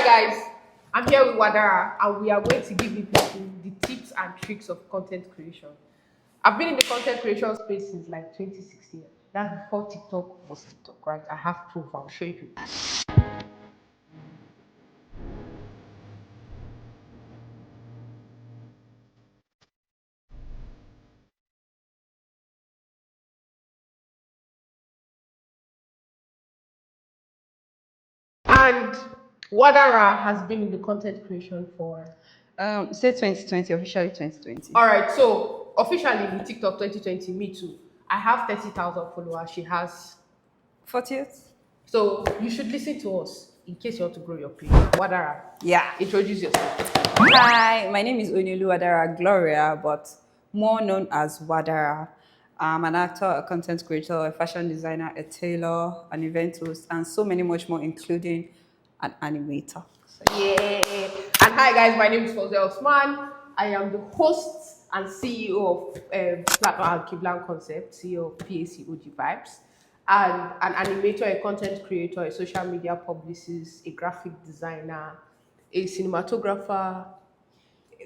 guys, I'm here with Wadara, and we are going to give you people the tips and tricks of content creation. I've been in the content creation space since like 2016. That's before TikTok was TikTok, right? I have proof. I'll show you. And Wadara has been in the content creation for. Say 2020, officially 2020. All right, so officially in TikTok 2020, me too. I have 30,000 followers. She has. 40th? So you should listen to us in case you want to grow your page. Wadara, Yeah. introduce yourself. Hi, my name is Onyelu Wadara Gloria, but more known as Wadara. I'm an actor, a content creator, a fashion designer, a tailor, an event host, and so many much more, including an animator. So, Yeah. And hi guys, my name is Fozia Osman. I am the host and CEO of Platform Kiblan Concept, CEO of PACOG Vibes, and an animator, a content creator, a social media publicist, a graphic designer, a cinematographer,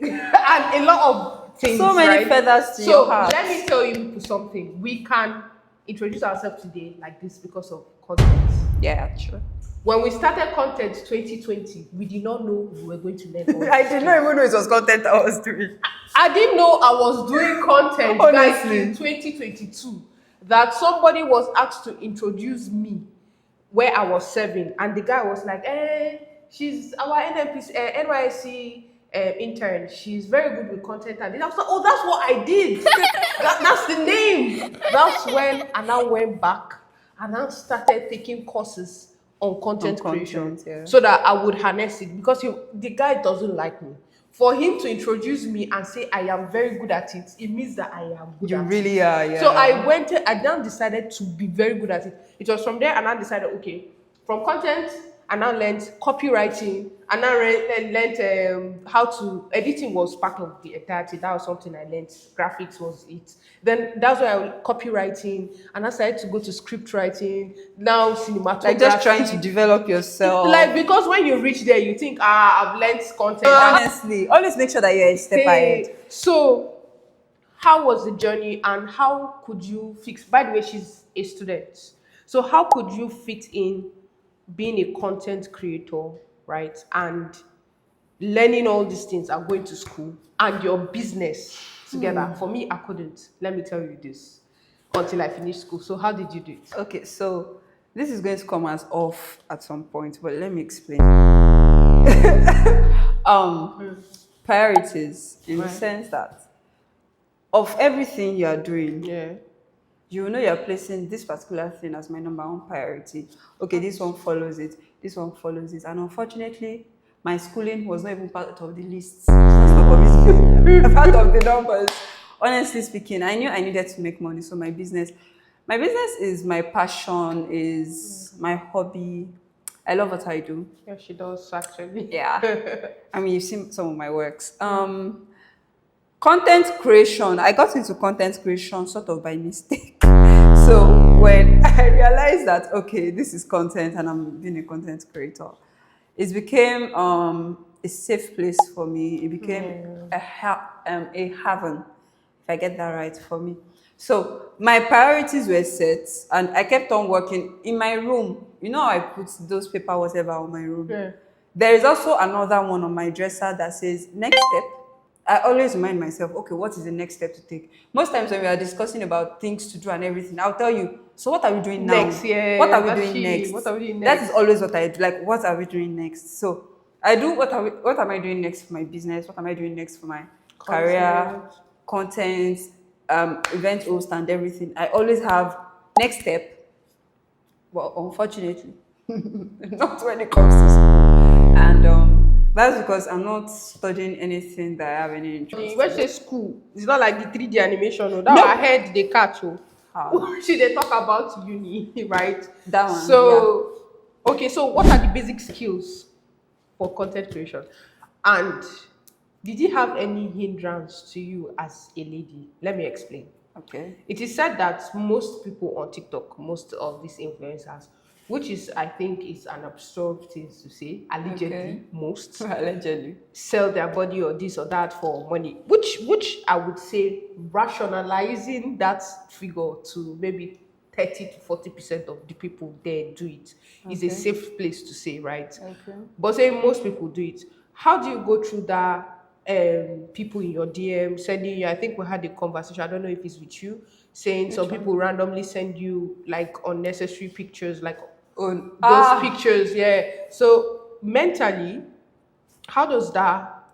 and a lot of things. So many right? feathers to So your hat. let me tell you something. We can introduce ourselves today like this because of content. Yeah, true. When we started content 2020, we did not know we were going to learn all I this did thing. not even know it was content I was doing. I didn't know I was doing content guys Honestly. in 2022 that somebody was asked to introduce me where I was serving, and the guy was like, she's our NMPC, NYC intern. She's very good with content, and I was like, oh, that's what I did. That's the name. That's when I now went back and I started taking courses on content creation, yeah. so that I would harness it, because the guy doesn't like me. For him to introduce me and say I am very good at it, it means that I am good You at really it. are, yeah. So I now decided to be very good at it. It was from there, and I decided, okay, from content, I now learned copywriting, and I learned how to editing was part of the entirety. That was something I learned. Graphics was it. Then that's why copywriting, and I started to go to script writing. Now cinematography. Like just trying to develop yourself. Like, because when you reach there, you think, I've learned content. Honestly, always make sure that you're a step ahead. So, how was the journey, and how could you fix? By the way, she's a student. So, how could you fit in being a content creator, right? And learning all these things and going to school and your business together? For me, I couldn't. Let me tell you this until I finished school. So, how did you do it? Okay, so this is going to come as off at some point, but let me explain. Priorities in the sense that of everything you are doing, Yeah. you know you're placing this particular thing as my number one priority. Okay, this one follows it, this one follows it. And unfortunately, my schooling was not even part of the list. Part of the numbers. Honestly speaking, I knew I needed to make money. So my business is my passion, is my hobby. I love what I do. Yeah, she does actually. Yeah. I mean, you've seen some of my works. Content creation. I got into content creation sort of by mistake. So when I realized that, okay, this is content and I'm being a content creator, it became a safe place for me. It became a haven, if I get that right, for me. So my priorities were set, and I kept on working in my room. You know, I put those paper whatever on my room. Yeah. There is also another one on my dresser that says next step. I always remind myself, okay, what is the next step to take? Most times when we are discussing about things to do and everything, I'll tell you, so what are we doing now? Next, yeah. What are we That's doing she. next? What are we doing That next? is always what I do. Like, what are we doing next? So I do what am I doing next for my business? What am I doing next for my career, content, event host and everything? I always have next step. Well, unfortunately, not when it comes to school. And that's because I'm not studying anything that I have any interest When in. she say school, it's not like the 3D animation. No, that no. I heard they catch. She they talk about uni, right? That one. So, yeah. Okay. So, what are the basic skills for content creation? And did you have any hindrance to you as a lady? Let me explain. Okay. It is said that most people on TikTok, most of these influencers, which is I think is an absurd thing to say. Okay. Allegedly, most Allegedly. sell their body or this or that for money, which I would say rationalizing that figure to maybe 30 to 40% of the people there do it is a Okay. safe place to say, right? Okay. But saying most people do it, how do you go through that? People in your DM sending you, I think we had a conversation, I don't know if it's with you, saying some Which people one? randomly send you like unnecessary pictures, like Oh, those pictures, yeah. So mentally, how does that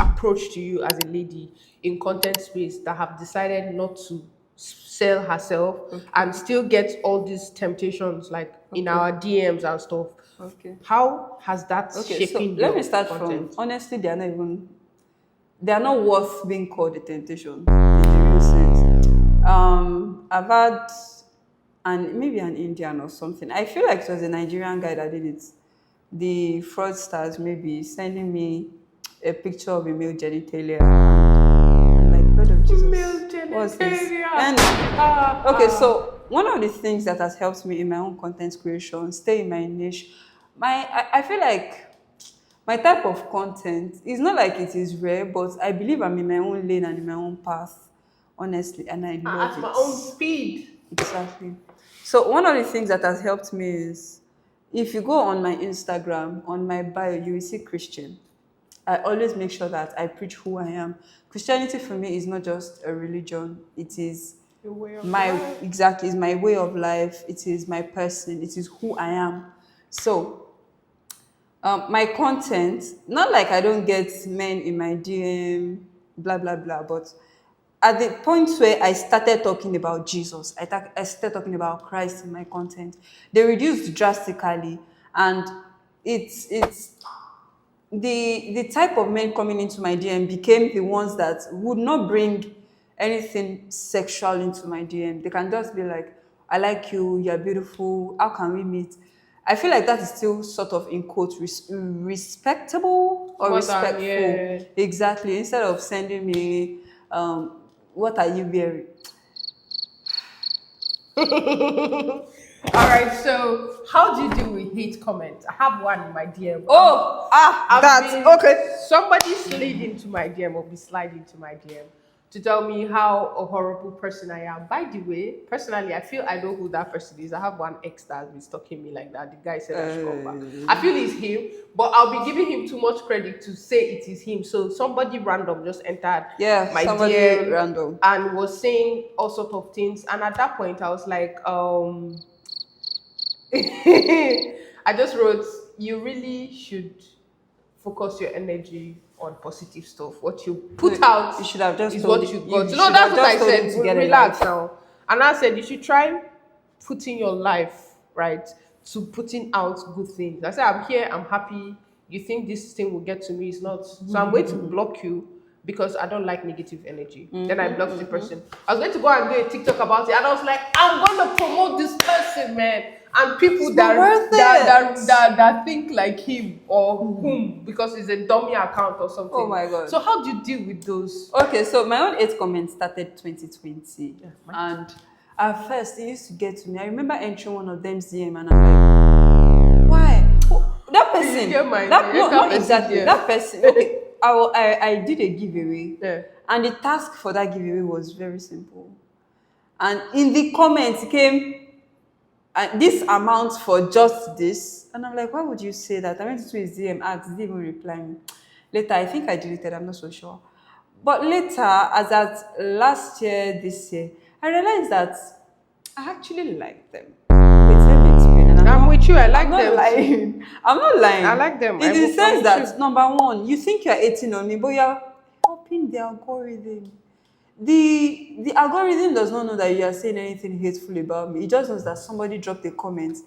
approach to you as a lady in content space that have decided not to sell herself and okay. still get all these temptations like in Okay. our DMs and stuff? Okay. How has that Okay. So shaping let me your start from content? honestly, they are not worth being called a temptation in the real sense. I've had maybe an Indian or something. I feel like it was a Nigerian guy that did it. The fraudsters maybe sending me a picture of a male genitalia. I'm like, Lord of Jesus, Male what's this? genitalia. And okay, so one of the things that has helped me in my own content creation, stay in my niche, I feel like my type of content is not like it is rare, but I believe I'm in my own lane and in my own path, honestly, and I love At my it. own speed. Exactly. So one of the things that has helped me is if you go on my Instagram, on my bio, you will see Christian. I always make sure that I preach who I am. Christianity for me is not just a religion, it is The way of my life. exactly is my way of life, it is my person, it is who I am. So my content, not like I don't get men in my DM, blah blah blah, but at the point where I started talking about Jesus, I started talking about Christ in my content, they reduced drastically, and it's the type of men coming into my DM became the ones that would not bring anything sexual into my DM. They can just be like, I like you, you're beautiful, how can we meet? I feel like that is still sort of in quote respectable or More than, respectful. yeah. Exactly. Instead of sending me, what are you wearing? All right, so how do you deal with hate comments? I have one in my DM. Oh, I've that's been okay. somebody slid into my DM or be sliding into my DM to tell me how a horrible person I am. By the way, personally, I feel I know who that person is. I have one ex that has been stalking me like that. The guy said I should come back. I feel it's him, but I'll be giving him too much credit to say it is him. So somebody random just entered Yeah, my somebody DM random. and was saying all sorts of things. And at that point, I was like, I just wrote, you really should focus your energy on positive stuff. What you No, put out you should have just is told what it. you You got. No, should that's have what I just told him said. to get a Relax life. now. And I said you should try putting your life right to putting out good things. I said I'm here, I'm happy. You think this thing will get to me? It's not. So I'm going to block you because I don't like negative energy. Then I blocked the person. I was going to go and do a TikTok about it, and I was like, I'm going to promote this person, man. And people It's not worth it. that think like him or whom because it's a dummy account or Oh something. my god. So how do you deal with those? Okay, so my own 8 comments started 2020. Yeah, mine And at first, it used to get to me. I remember entering one of them's DM and I'm like, why? That person, get my that, no, enter not person exactly. DM. That person, okay, I did a giveaway. Yeah. And the task for that giveaway was very simple. And in the comments came, this amount for just this. And I'm like, why would you say that? I went to his DM, asked, didn't even reply me. Later, I think I deleted, I'm not so sure. But later, as at last year, this year, I realized that I actually like them. Wait, let me explain. And I'm with you. I I'm like not them too. lying. I'm not lying. I like them. In the I'm sense with that, you. number one, you think you're 18 on me, but you're helping the algorithm. The algorithm does not know that you are saying anything hateful about me. It just knows that somebody dropped a comment,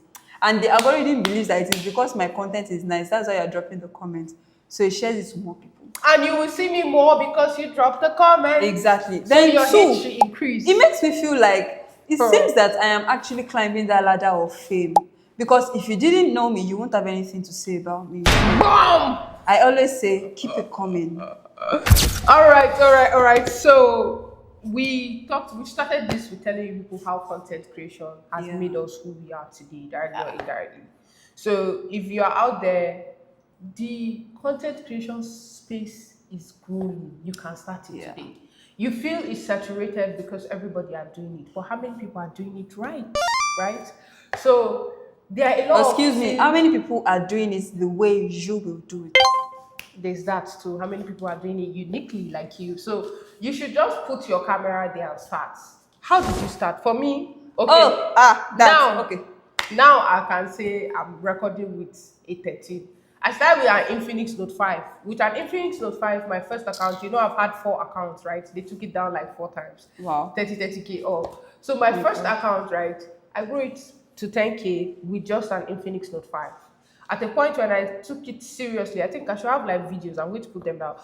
and the algorithm believes that it is because my content is nice. That's why you're dropping the comment. So it shares it to more people. And you will see me more because you dropped the comment. Exactly. So Then your hate should two, increase. it makes me feel like it Huh. seems that I am actually climbing that ladder of fame. Because if you didn't know me, you won't have anything to say about me. Boom! I always say, keep it coming. All right. So we started this with telling people how content creation has Yeah. made us who we are today, directly or indirectly. So if you are out there, the content creation space is growing. You can start it Yeah. today. You feel it's saturated because everybody are doing it, but how many people are doing it right? Right? So there are a lot of Excuse me, how things. many people are doing it the way you will do it? There's that too. How many people are doing it uniquely like you? So you should just put your camera there and start. How did you start? For me, okay. Oh, that. Now, Okay. now I can say I'm recording with a 13. I started with an Infinix Note 5. With an Infinix Note 5, my first account, I've had 4 accounts, right? They took it down like 4 times. Wow. 30K off. So my Oh my first God. account, right? I grew it to 10K with just an Infinix Note 5. At a point when I took it seriously, I think I should have like videos. I'm going to put them down.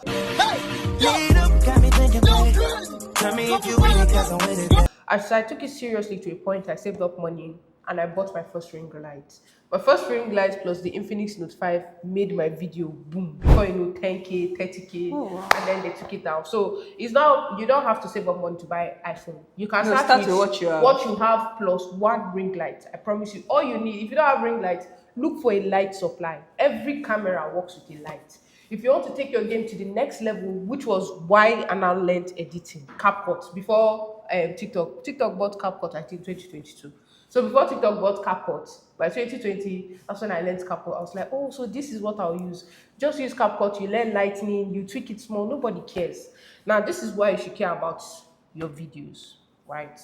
As I took it seriously to a point, I saved up money and I bought my first ring light. My first ring light plus the Infinix Note 5 made my video boom. Before 10K, 30K, Oh, wow. and then they took it down. So it's now you don't have to save up money to buy iPhone. You can No, start, start with with what you have. what you have plus one ring light. I promise you, all you need. If you don't have ring light, look for a light supply. Every camera works with a light. If you want to take your game to the next level, which was why I now learned editing, CapCut, before TikTok bought CapCut, I think 2022. So before TikTok bought CapCut, by 2020, that's when I learned CapCut. I was like, oh, so this is what I'll use. Just use CapCut, you learn lightning, you tweak it small, nobody cares. Now, this is why you should care about your videos, right?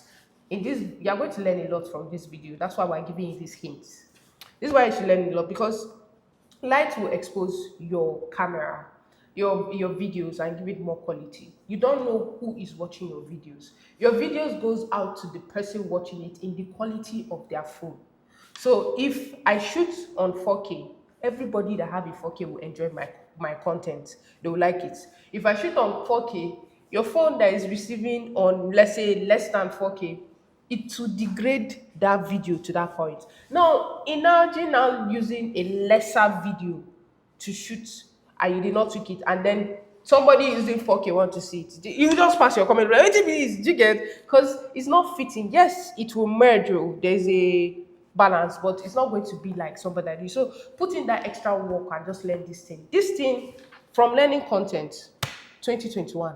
In this, you're going to learn a lot from this video. That's why we're giving you these hints. This is why you should learn a lot, because light will expose your camera, your videos, and give it more quality. You don't know who is watching your videos. Your videos goes out to the person watching it in the quality of their phone. So if I shoot on 4K, everybody that have a 4K will enjoy my content. They will like it. If I shoot on 4K, your phone that is receiving on, let's say, less than 4K, it will degrade that video to that point. Now, imagine now using a lesser video to shoot and you did not tweak it, and then somebody using 4K want to see it. You just pass your comment. What it is, do you get? Because it's not fitting. Yes, it will merge. Oh, there's a balance, but it's not going to be like somebody like you. So put in that extra work and just learn this thing. This thing from learning content, 2021.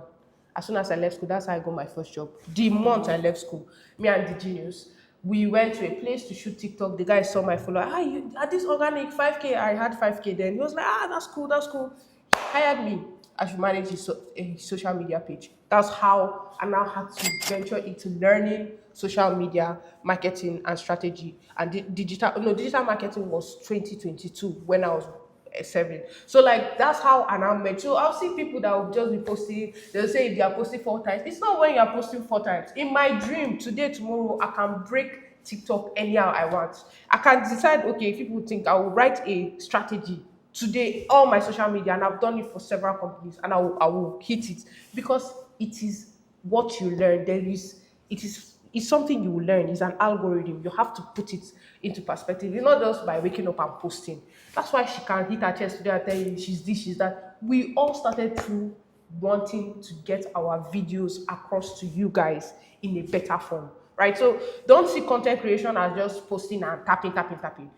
As soon as I left school, that's how I got my first job. The month I left school, me and the genius, we went to a place to shoot TikTok. The guy saw my follower. Ah, you at this organic 5K. I had 5K then. He was like, ah, that's cool, that's cool. He hired me. I should manage his social media page. That's how I now had to venture into learning social media marketing and strategy. And digital marketing was 2022 when I was 7. So like that's how I now met. So I'll see people that will just be posting. They'll say if they are posting 4 times. It's not when you are posting 4 times. In my dream, today, tomorrow, I can break TikTok anyhow I want. I can decide, okay, if people think I will write a strategy today, all my social media, and I've done it for several companies, and I will hit it because it is what you learn. It's something you will learn. It's an algorithm. You have to put it into perspective. It's not just by waking up and posting. That's why she can hit her chest today and tell you she's this, she's that. We all started through wanting to get our videos across to you guys in a better form, right? So don't see content creation as just posting and tapping, tapping, tapping.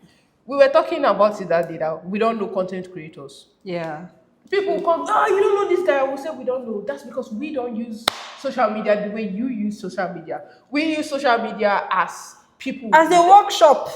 We were talking about it that day that we don't know content creators. Yeah. People come, oh, you don't know this guy. We say we don't know. That's because we don't use social media the way you use social media. We use social media as people. As a workshop.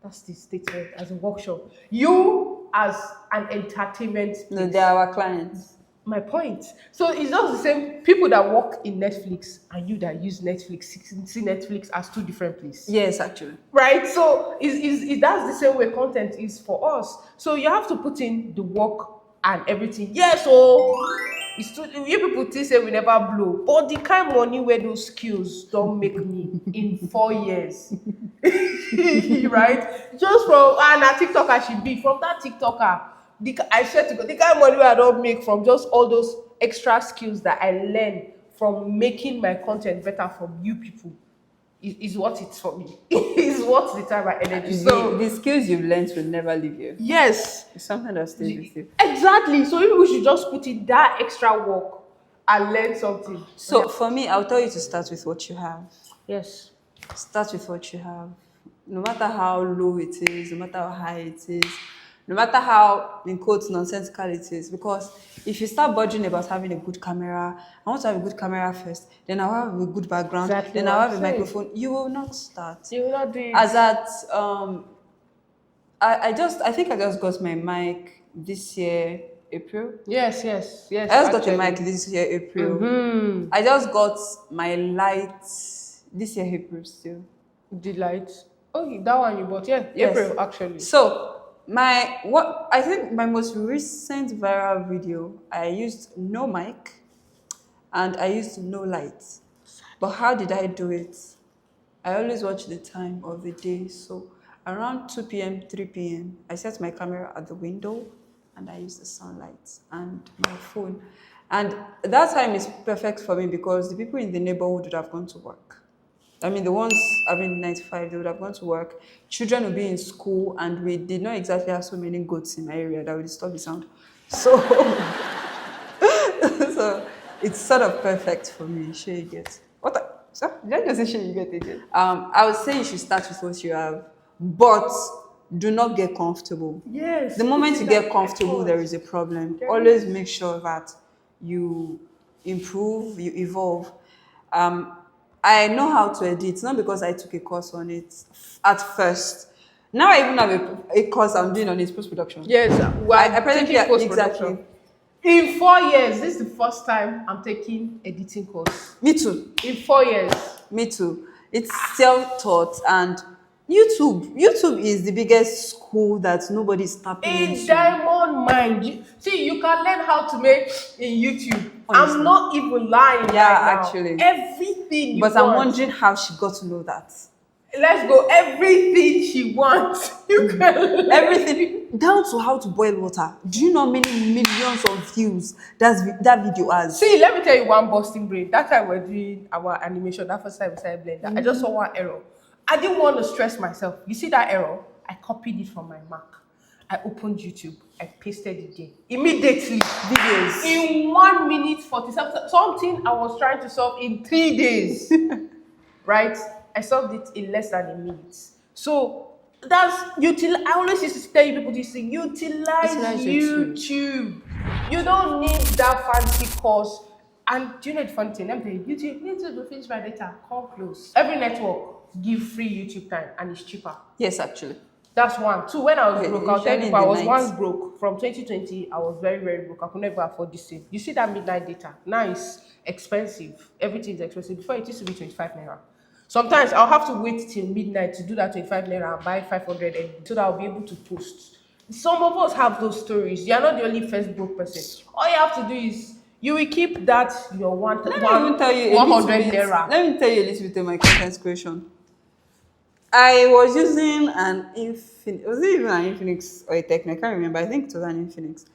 That's the statement, as a workshop. You as an entertainment. No, they are our clients. My point. So it's just the same people that work in Netflix and you that use Netflix see Netflix as two different places. Yes, actually. Right? So that's the same way content is for us. So you have to put in the work and everything. Yes, so it's too, you people think say we never blow, but the kind of money where those skills don't make me in 4 years. Right? Just from and a TikToker should be from that TikToker. I swear to God, the kind of money I don't make from just all those extra skills that I learn from making my content better from you people is what it's for me. Is what the time and energy. So The skills you've learned will never leave you. yes, It's something that stays with you. exactly. So maybe we should just put in that extra work and learn something. So for me, I'll tell you to start with what you have. Yes. Start with what you have. No matter how low it is, no matter how high it is, no matter how, in quotes, nonsensical it is. Because if you start budging about having a good camera, I want to have a good camera first, then I'll have a good background, Exactly then what I'll I'm have a saying. microphone, you will not start. You will not do it. As at, I think I just got my mic this year, April. Yes, yes, yes, I just got a actually. mic this year, April. Hmm. I just got my light this year, April still. Delight. Oh, that one you bought. Yeah, Yes. April, actually. So my what I think my most recent viral video, I used no mic and I used no light. But how did I do it? I always watch the time of the day. So around 2 p.m., 3 p.m., I set my camera at the window and I use the sunlight and my phone. And that time is perfect for me because the people in the neighborhood would have gone to work. I mean, the ones having 95, they would have gone to work. Children would be in school, and we did not exactly have so many goats in my area that would disturb the sound. So, so it's sort of perfect for me. Sure, you get. What? Sir? Did I just say sure you get again? I would say you should start with what you have, but do not get comfortable. Yes. The moment put you in get that comfortable, effort. there is a problem. There Always is. make sure that you improve, you evolve. Um, I know how to edit, not because I took a course on it at first. Now I even have a course I'm doing on it, post production. Yes, I we're presently taking post exactly. production. In 4 years, this is the first time I'm taking editing course. Me too. In 4 years. Me too. It's self-taught and YouTube. YouTube is the biggest school that nobody's tapping In into. diamond mine. See, you can learn how to make in YouTube. Honestly. I'm not even lying Yeah, right now. actually. Everything you But want. I'm wondering how she got to know that. Let's go. Everything she wants. You can learn. Everything down to how to boil water. Do you know how many millions of views that video has? See, let me tell you one busting brain. That time we're doing our animation, that first time we started Blender, I just saw one error. I didn't want to stress myself. You see that error? I copied it from my Mac. I opened YouTube. I pasted it there. Immediately, videos. In 1 minute 40 something I was trying to solve in 3 days. Right? I solved it in less than a minute. So that's I always used to tell you people this thing, utilize YouTube. You don't need that fancy course. And do you know the funny thing? Let me tell you, YouTube will finish my data. Come close. Every network give free YouTube time and it's cheaper. Yes, actually. That's one. Two, when I was broke, I'll tell usually you, in I the was night. once broke. From 2020, I was very, very broke. I could never afford this thing. You see that midnight data? Now it's expensive. Everything is expensive. Before it used to be 25 naira. Sometimes I'll have to wait till midnight to do that 25 naira and buy 500 so that I'll be able to post. Some of us have those stories. You're not the only first broke person. All you have to do is you will keep that your Let me even tell you 100 naira. Let me tell you a little bit of my content creation. I was using an Infinix. Was it even an Infinix or a Techno? I can't remember. I think it was an Infinix.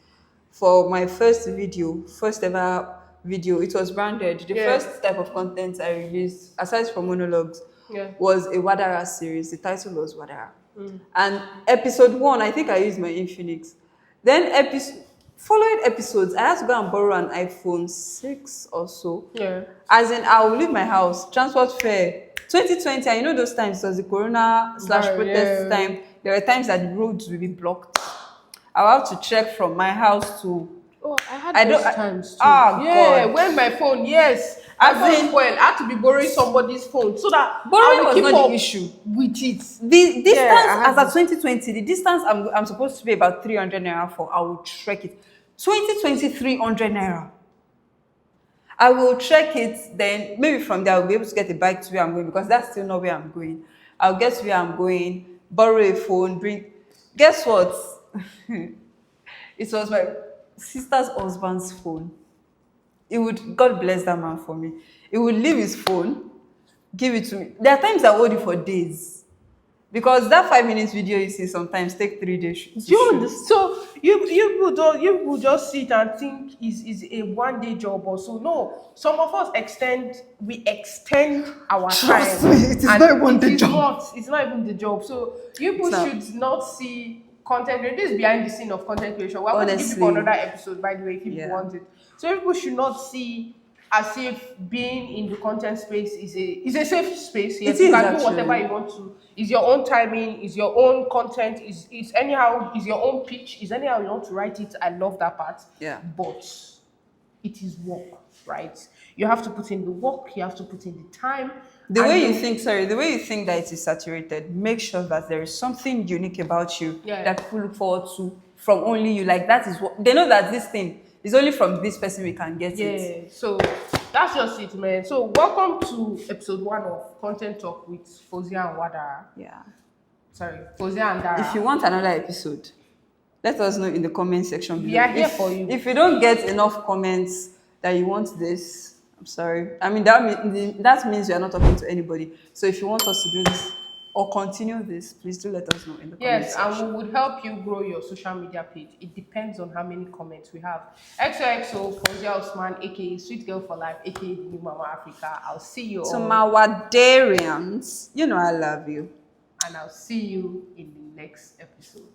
For my first ever video, it was branded. The Yeah. first type of content I released, aside from monologues, Yeah. was a Wadara series. The title was Wadara. And episode 1, I think I used my Infinix. Then following episodes, I had to go and borrow an iPhone 6 or so. Yeah. As in, I will leave my house, transport fare. 2020, and you know those times, it was the corona/protest Yeah. time. There were times that the roads will be blocked. I will have to trek from my house to. Oh, I had I those don't- times too. Ah, yeah, God. when my phone, yes. My As phone in- spoiled. I had to be borrowing somebody's phone so that Borrowing I will was keep not the up issue. with it. The distance, I had as at 2020, the distance I'm supposed to pay about 300 naira for, I will trek it. 2020, 300 naira. I will check it, then maybe from there I'll be able to get a bike to where I'm going because that's still not where I'm going. I'll get to where I'm going, borrow a phone, bring. Guess what? It was my sister's husband's phone. God bless that man for me. He would leave his phone, give it to me. There are times I hold it for days. Because that 5 minutes video you see sometimes take 3 days. to Do you shoot. understand? So you people just sit and think is a 1 day job or so. No, some of us we extend our Trust time. me, it is and not even the it is job. It's not even the job. So you people It's not. should not see content creation. This is behind the scene of content creation. We're going to give people Honestly. another episode, by the way, if people Yeah. want it. So people should not see as if being in the content space is a safe space. It Yes, you is can do whatever actually. you want to. It's your own timing, it's your own content, is anyhow, is your own pitch, is anyhow you want to write it. I love that part. Yeah. But it is work, right? You have to put in the work, you have to put in the time, The and way you you think, sorry, the way you think that it is saturated, make sure that there is something unique about you yeah. that people look forward to from only you. Like that is what they know, that this thing is only from this person we can get it. Yeah, so that's just it, man. So welcome to episode 1 of Content Talk with Fozia and Wadara. Yeah. Sorry, Fozia and If you Dara. want another episode, let us know in the comment section We below. are here for you. If you don't get enough comments that you want this, I'm sorry. I mean that means you are not talking to anybody. So if you want us to do this or continue this, please do let us know in the comment Yes, section. and we would help you grow your social media page. It depends on how many comments we have. XOXO, Fozia Osman, aka Sweet Girl for Life, aka the New Mama Africa. I'll see you To all, my Wadarians, you know I love you. and I'll see you in the next episode.